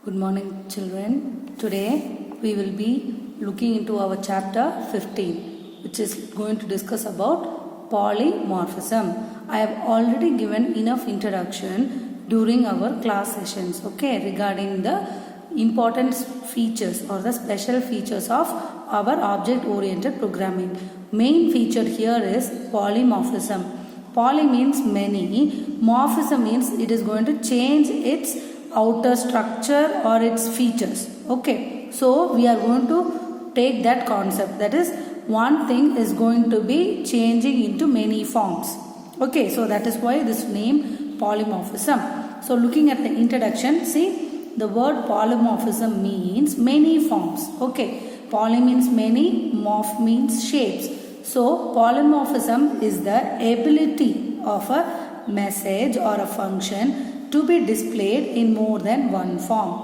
Good morning, children. Today we will be looking into our chapter 15, which is going to discuss about polymorphism. I have already given enough introduction during our class sessions, regarding the important features or the special features of our object-oriented programming. Main feature here is polymorphism. Poly means many, morphism means it is going to change its outer structure or its features. So we are going to take that concept, that is one thing is going to be changing into many forms. So that is why this name polymorphism. So looking at the introduction, see the word polymorphism means many forms. Poly means many, morph means shapes. So polymorphism is the ability of a message or a function to be displayed in more than one form.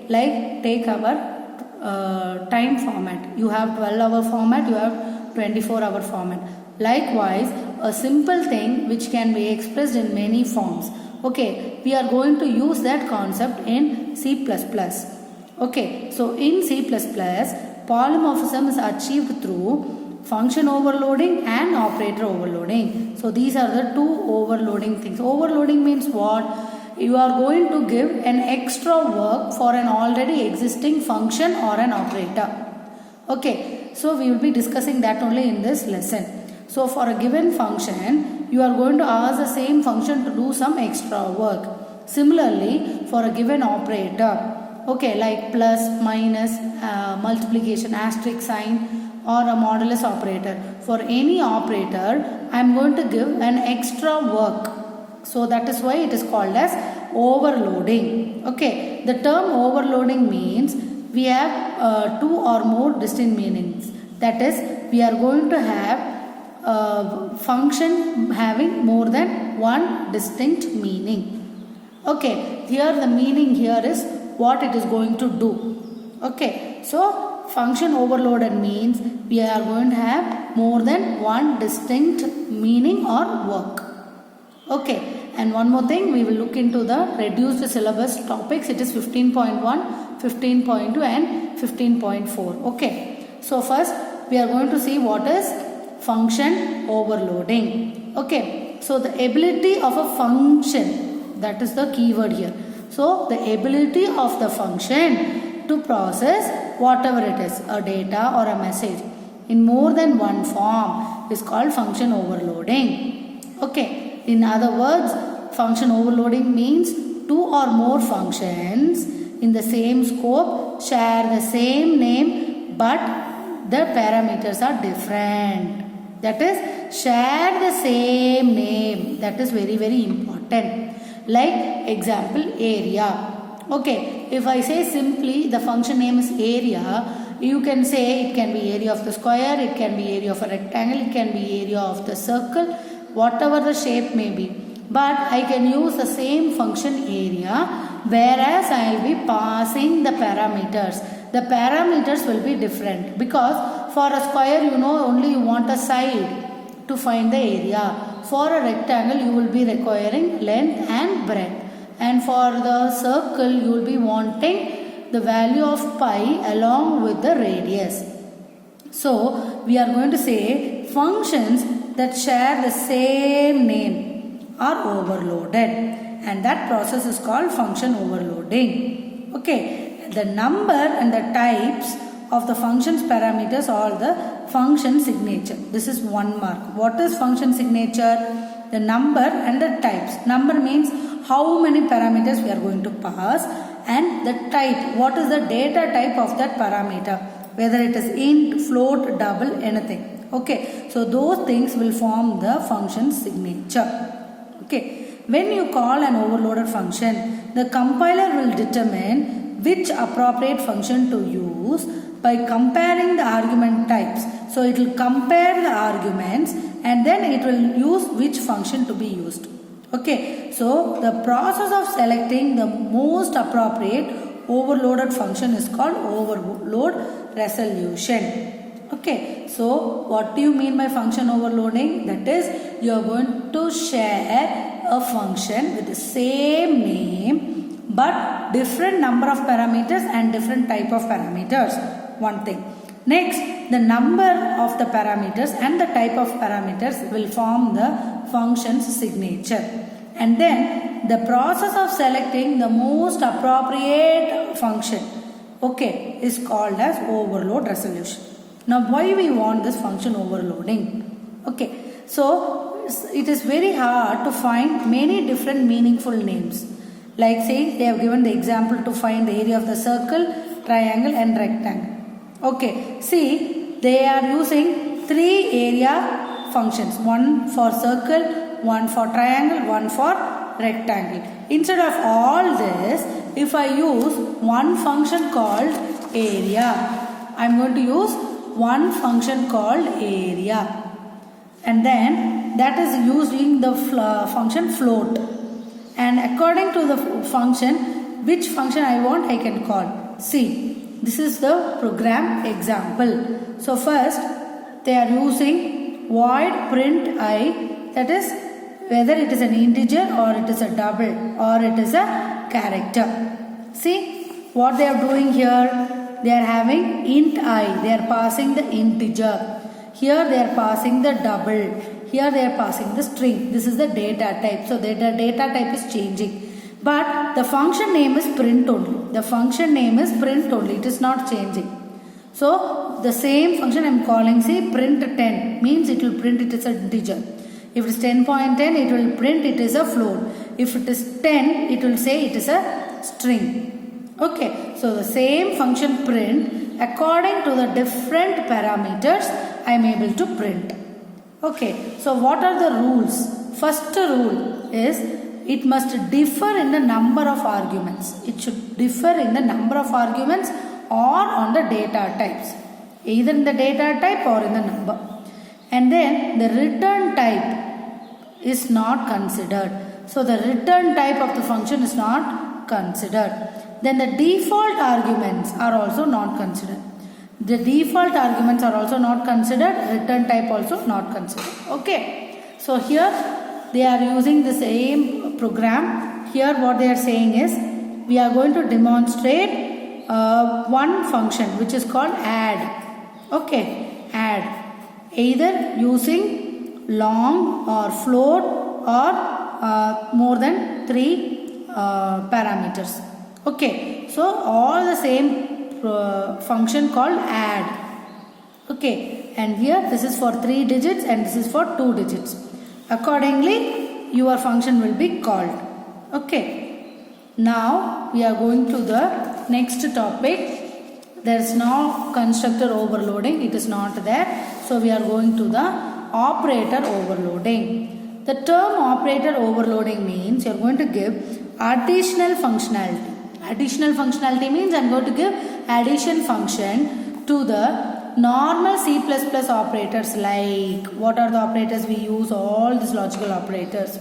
Like take our time format. You have 12-hour format, you have 24-hour format. Likewise, a simple thing which can be expressed in many forms. We are going to use that concept in C++. So in C++, polymorphism is achieved through function overloading and operator overloading. So these are the two overloading things. Overloading means what? You are going to give an extra work for an already existing function or an operator. So we will be discussing that only in this lesson. So for a given function, you are going to ask the same function to do some extra work. Similarly, for a given operator, like plus, minus, multiplication, asterisk sign, or a modulus operator. For any operator, I am going to give an extra work. So that is why it is called as overloading. The term overloading means we have two or more distinct meanings. That is, we are going to have a function having more than one distinct meaning. Here the meaning here is what it is going to do. So function overloaded means we are going to have more than one distinct meaning or work. And one more thing, we will look into the reduced syllabus topics. It is 15.1, 15.2 and 15.4. So first we are going to see what is function overloading. So the ability of a function, that is the keyword here. So the ability of the function to process whatever it is, a data or a message, in more than one form is called function overloading. In other words, function overloading means two or more functions in the same scope share the same name but the parameters are different. That is, share the same name. That is very, very important. Like example, area. If I say simply the function name is area, you can say it can be area of the square, it can be area of a rectangle, it can be area of the circle, whatever the shape may be. But I can use the same function area, whereas I will be passing the parameters. The parameters will be different because for a square, only you want a side to find the area. For a rectangle, you will be requiring length and breadth. And for the circle, you will be wanting the value of pi along with the radius. So we are going to say functions that share the same name are overloaded, and that process is called function overloading. The number and the types of the function's parameters are the function signature. This is 1 mark. What is function signature? The number and the types. Number means how many parameters we are going to pass, and the type, what is the data type of that parameter, whether it is int, float, double, anything. So those things will form the function signature. When you call an overloaded function, the compiler will determine which appropriate function to use by comparing the argument types. So it will compare the arguments and then it will use which function to be used. So the process of selecting the most appropriate overloaded function is called overload resolution. So what do you mean by function overloading? That is, you are going to share a function with the same name but different number of parameters and different type of parameters. One thing. Next, the number of the parameters and the type of parameters will form the function's signature. And then the process of selecting the most appropriate function, okay, is called as overload resolution. Now, why we want this function overloading? Okay, so it is very hard to find many different meaningful names. Like say they have given the example to find the area of the circle, triangle and rectangle. Okay, see they are using 3 area functions, one for circle, one for triangle, one for rectangle. Instead of all this, if I use one function called area, I am going to use one function called area, and then that is using the function float, and according to the function, which function I want I can call. See, this is the program example. So first they are using void print I, that is whether it is an integer or it is a double or it is a character. See what they are doing here, they are having int I, they are passing the integer. Here they are passing the double, here they are passing the string. This is the data type. So the data type is changing. But the function name is print only. The function name is print only. It is not changing. So the same function I am calling, say print 10 means it will print it as an integer. If it is 10.10, it will print it is a float. If it is 10, it will say it is a string. Okay. So the same function print, according to the different parameters, I am able to print. Okay. So what are the rules? First rule is it must differ in the number of arguments. It should differ in the number of arguments or on the data types. Either in the data type or in the number. And then the return type is not considered. So the return type of the function is not considered. Then the default arguments are also not considered. The default arguments are also not considered. Return type also not considered. Okay. So here they are using the same program. Here what they are saying is, we are going to demonstrate one function which is called add. Okay, add. Either using long or float or more than 3 parameters. Okay, so all the same function called add. Okay, and here this is for 3 digits and this is for 2 digits. Accordingly, your function will be called. Okay. Now, we are going to the next topic. There is no constructor overloading. It is not there. So, we are going to the operator overloading. The term operator overloading means you are going to give additional functionality. Additional functionality means I am going to give addition function to the normal C++ operators. Like what are the operators we use? All these logical operators.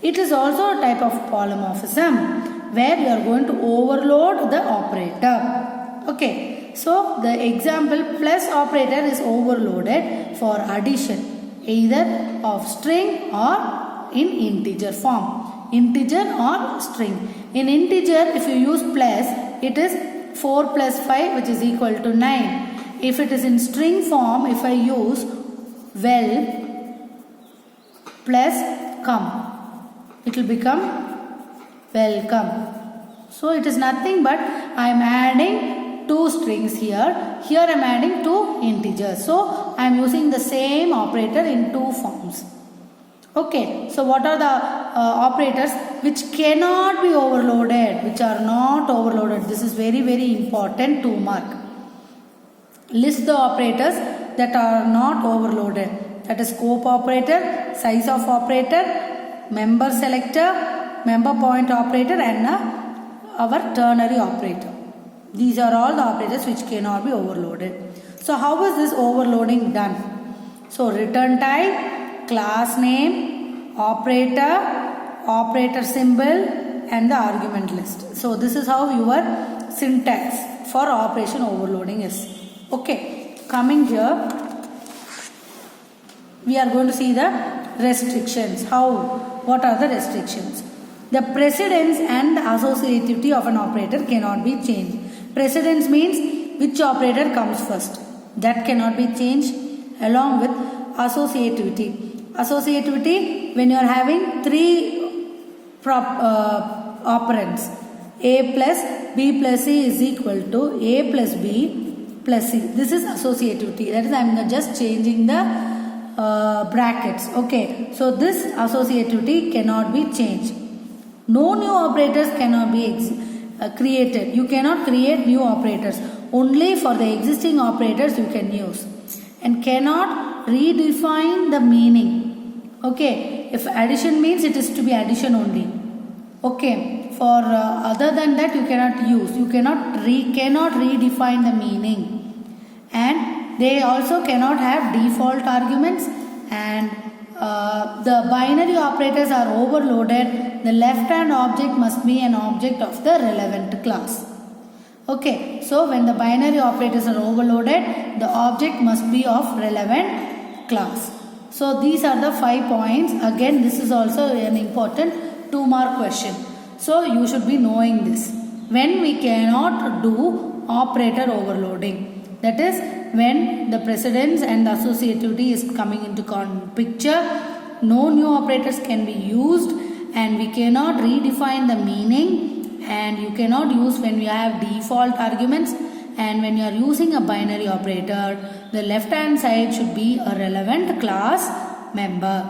It is also a type of polymorphism where you are going to overload the operator. Okay, so the example plus operator is overloaded for addition either of string or in integer form. Integer or string. In integer, if you use plus, it is 4 plus 5 which is equal to 9. If it is in string form, if I use well plus come, it will become welcome. So it is nothing but I am adding 2 strings here. Here I am adding 2 integers. So I am using the same operator in 2 forms. Okay. So what are the operators which cannot be overloaded, which are not overloaded? This is very, very important to mark. List the operators that are not overloaded. That is scope operator, size of operator, member selector, member point operator and our ternary operator. These are all the operators which cannot be overloaded. So how is this overloading done? So return type, class name, operator, operator symbol and the argument list. So this is how your syntax for operation overloading is. Okay, coming here, we are going to see the restrictions. What are the restrictions? The precedence and the associativity of an operator cannot be changed. Precedence means which operator comes first. That cannot be changed along with associativity. Associativity, when you are having three operands, A plus B plus C is equal to A plus B plus C. This is associativity. That is, I am just changing the brackets. Okay. So this associativity cannot be changed. No new operators cannot be created. You cannot create new operators. Only for the existing operators you can use. And cannot redefine the meaning. Okay. If addition means, it is to be addition only. Okay. For other than that you cannot use. You cannot redefine the meaning. And they also cannot have default arguments, and the binary operators are overloaded. The left hand object must be an object of the relevant class. Okay, so when the binary operators are overloaded, the object must be of relevant class. So these are the 5 points. Again, this is also an important 2-mark question. So you should be knowing this. When we cannot do operator overloading, that is when the precedence and associativity is coming into picture, no new operators can be used, and we cannot redefine the meaning, and you cannot use when we have default arguments, and when you are using a binary operator, the left hand side should be a relevant class member.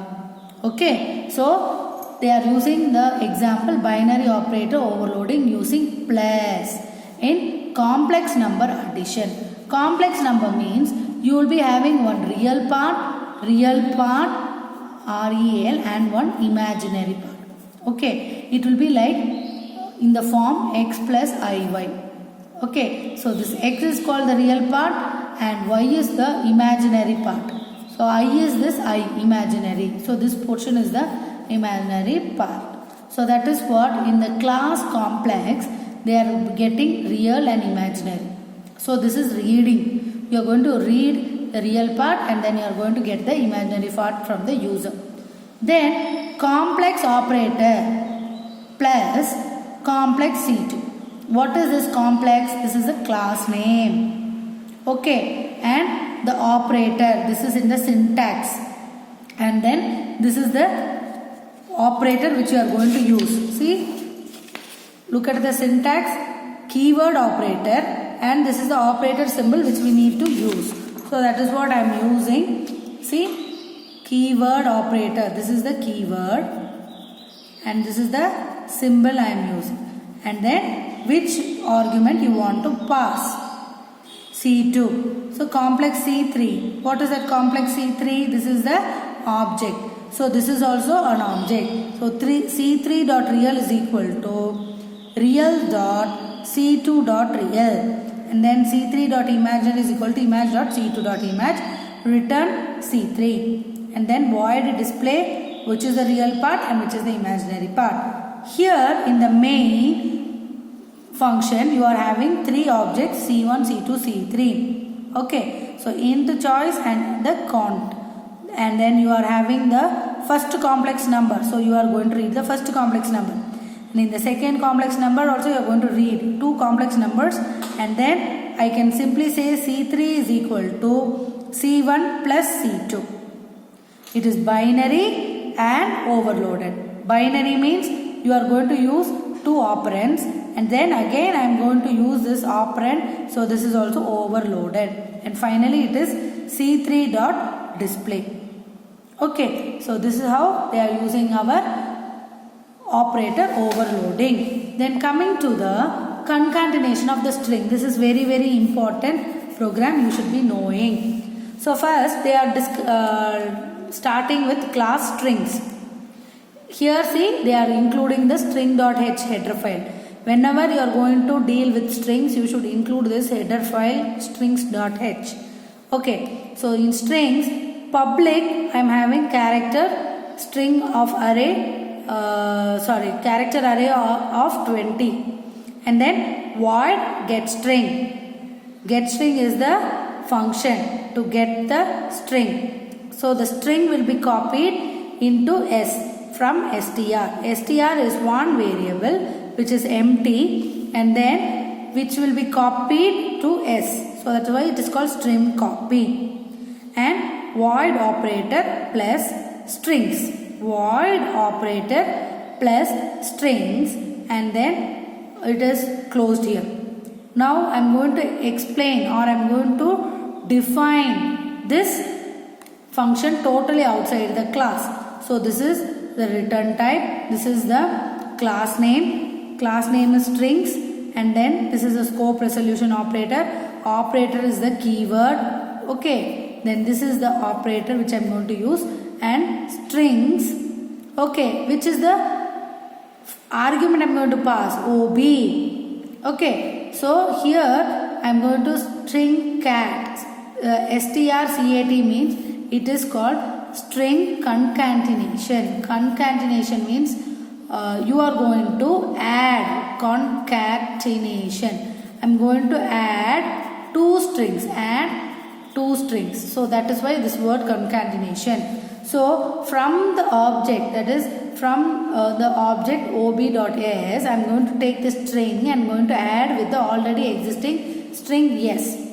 Okay, so they are using the example binary operator overloading using plus in complex number addition. Complex number means you will be having one real part, REL, and one imaginary part. Okay, it will be like in the form x plus iy. Okay, so this x is called the real part and y is the imaginary part. So I is this I imaginary. So this portion is the imaginary part. So that is what in the class complex they are getting real and imaginary. So this is reading. You are going to read the real part and then you are going to get the imaginary part from the user. Then complex operator plus complex C2. What is this complex? This is a class name. Okay. And the operator. This is in the syntax. And then this is the operator which you are going to use. See? Look at the syntax. Keyword operator. And this is the operator symbol which we need to use. So that is what I am using. See, keyword operator. This is the keyword and this is the symbol I am using. And then which argument you want to pass. C2. So complex C3. What is that complex C3? This is the object. So this is also an object. So C3.real is equal to real.C2.real. And then C3.imagine is equal to image.C2.image. Return C3. And then void display which is the real part and which is the imaginary part. Here in the main function you are having 3 objects C1, C2, C3. Okay. So int choice and the count. And then you are having the first complex number. So you are going to read the first complex number. And in the second complex number also you are going to read 2 complex numbers, and then I can simply say C3 is equal to C1 plus C2. It is binary and overloaded. Binary means you are going to use 2 operands, and then again I am going to use this operand, so this is also overloaded. And finally it is C3 dot display. Okay, so this is how they are using our operator overloading. Then coming to the concatenation of the string. This is very important program you should be knowing. So first they are starting with class strings. Here see they are including the string.h header file. Whenever you are going to deal with strings you should include this header file strings.h. Okay, so in strings public I am having character string of array character array of 20, and then void get string. Get string is the function to get the string. So the string will be copied into S. from str. Str is one variable which is empty and then which will be copied to s. So that's why it is called string copy. And void operator plus strings. Void operator plus strings and then it is closed here. Now I am going to explain or I am going to define this function totally outside the class. So this is the return type. This is the class name. Class name is strings and then this is the scope resolution operator. Operator is the keyword. Okay. Then this is the operator which I am going to use and strings. Okay. Which is the argument I am going to pass? OB. Okay. So here I am going to string cat. strcat means it is called string concatenation. Concatenation means you are going to add concatenation. I am going to add two strings. So that is why this word concatenation. So from the object, that is from the object ob.s, I am going to take the string and going to add with the already existing string yes.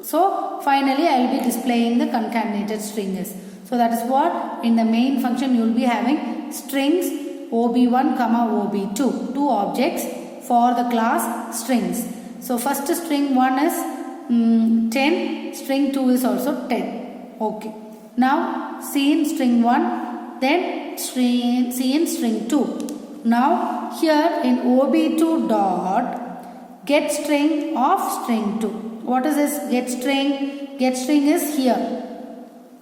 So finally I will be displaying the concatenated string s. So that is what in the main function you will be having strings ob1 comma ob2, two objects for the class strings. So first string 1 is 10, string 2 is also 10. Okay. Now see in string 1, then see in string 2. Now here in ob2 dot get string of string 2. What is this get string? Get string is here.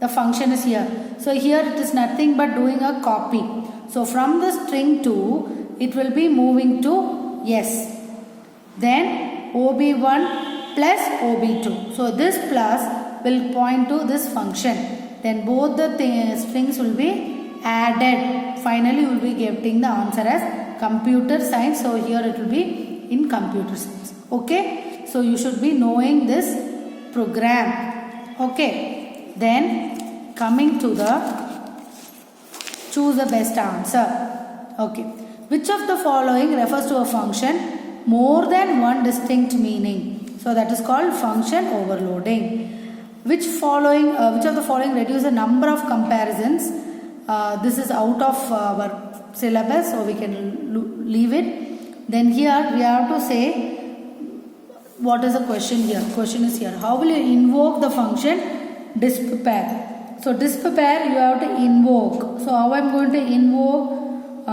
The function is here. So here it is nothing but doing a copy. So from the string 2, it will be moving to yes. Then ob1 plus ob2. So this plus will point to this function. Then both the strings will be added. Finally you will be getting the answer as computer science. So here it will be in computer science. Okay. So you should be knowing this program. Okay. Then coming to the choose the best answer. Okay. Which of the following refers to a function more than one distinct meaning? So that is called function overloading. Which of the following reduce the number of comparisons? This is out of our syllabus, so we can leave it. Then here we have to say what is the question here. Question is here. How will you invoke the function disppair? So disppair you have to invoke. So how I am going to invoke?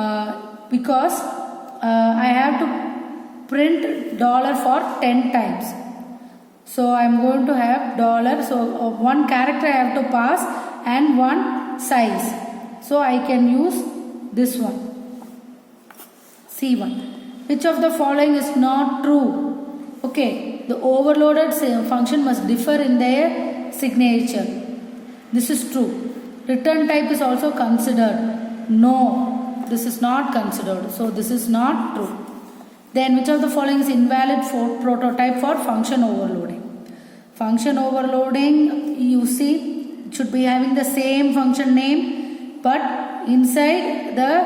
Because I have to print dollar for 10 times. So I am going to have dollar. So one character I have to pass and one size. So I can use this one. C1. Which of the following is not true? Okay. The overloaded function must differ in their signature. This is true. Return type is also considered. No. This is not considered. So this is not true. Then which of the following is invalid for prototype for function overloading? Function overloading, you see, it should be having the same function name, but inside the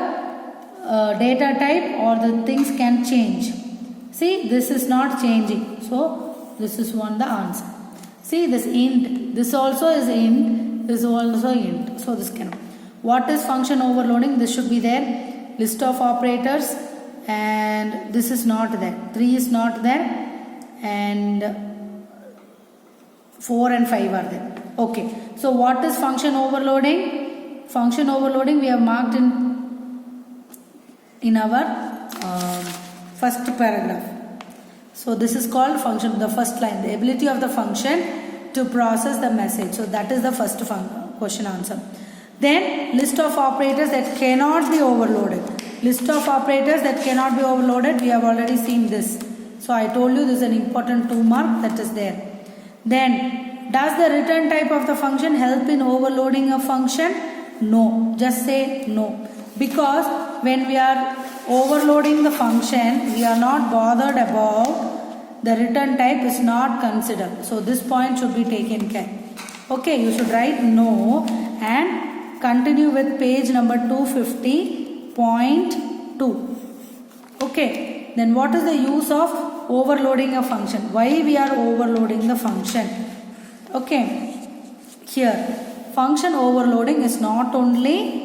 data type or the things can change. See, this is not changing. So this is the answer. See, this int, this also is int, this is also int. So this cannot. What is function overloading? This should be there. List of operators. And this is not there. 3 is not there. And 4 and 5 are there. Okay. So what is function overloading? Function overloading we have marked in our first paragraph. So this is called function, the first line. The ability of the function to process the message. So that is the first question answer. Then list of operators that cannot be overloaded. List of operators that cannot be overloaded, we have already seen this. So I told you this is an important 2 mark that is there. Then does the return type of the function help in overloading a function? No. Just say no. Because when we are overloading the function, we are not bothered about the return type is not considered. So this point should be taken care. Okay, you should write no and continue with page number 250. 0.2. Okay, then what is the use of overloading a function? Why we are overloading the function? Okay, here function overloading is not only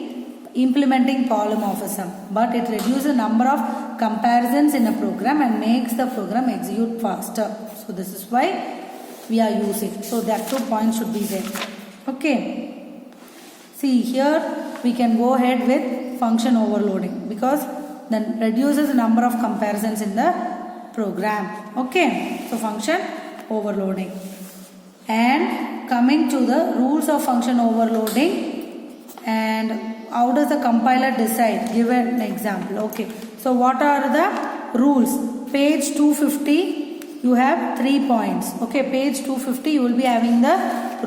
implementing polymorphism, but it reduces the number of comparisons in a program and makes the program execute faster. So this is why we are using. So that 2 points should be there. Okay. See here we can go ahead with function overloading because then reduces the number of comparisons in the program. Okay. So function overloading. And coming to the rules of function overloading and how does the compiler decide? Give an example. Okay. So what are the rules? Page 250 you have 3 points. Okay. Page 250 you will be having the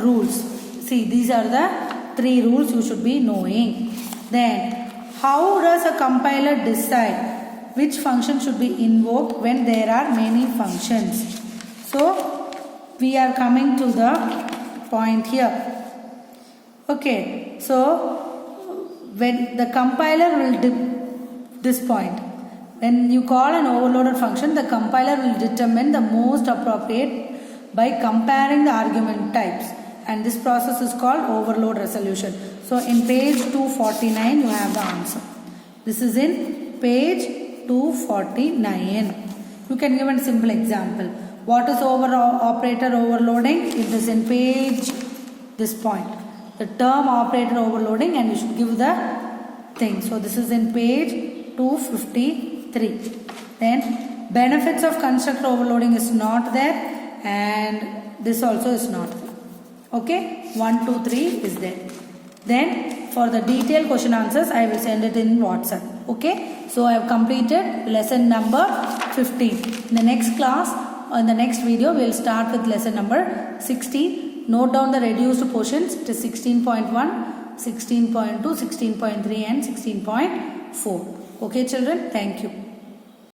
rules. See, these are the 3 rules you should be knowing. Then how does a compiler decide which function should be invoked when there are many functions? So we are coming to the point here. Okay, so when the compiler will this point, when you call an overloaded function, the compiler will determine the most appropriate by comparing the argument types, and this process is called overload resolution. So in page 249 you have the answer. This is in page 249. You can give a simple example. What is operator overloading? It is in page this point. The term operator overloading, and you should give the thing. So this is in page 253. Then benefits of constructor overloading is not there, and this also is not there. Okay, 1, 2, 3 is there. Then for the detailed question answers I will send it in WhatsApp. Okay, so I have completed lesson number 15. In the next class, in the next video, we will start with lesson number 16. Note down the reduced portions. It is 16.1, 16.2, 16.3 and 16.4. Okay children, thank you.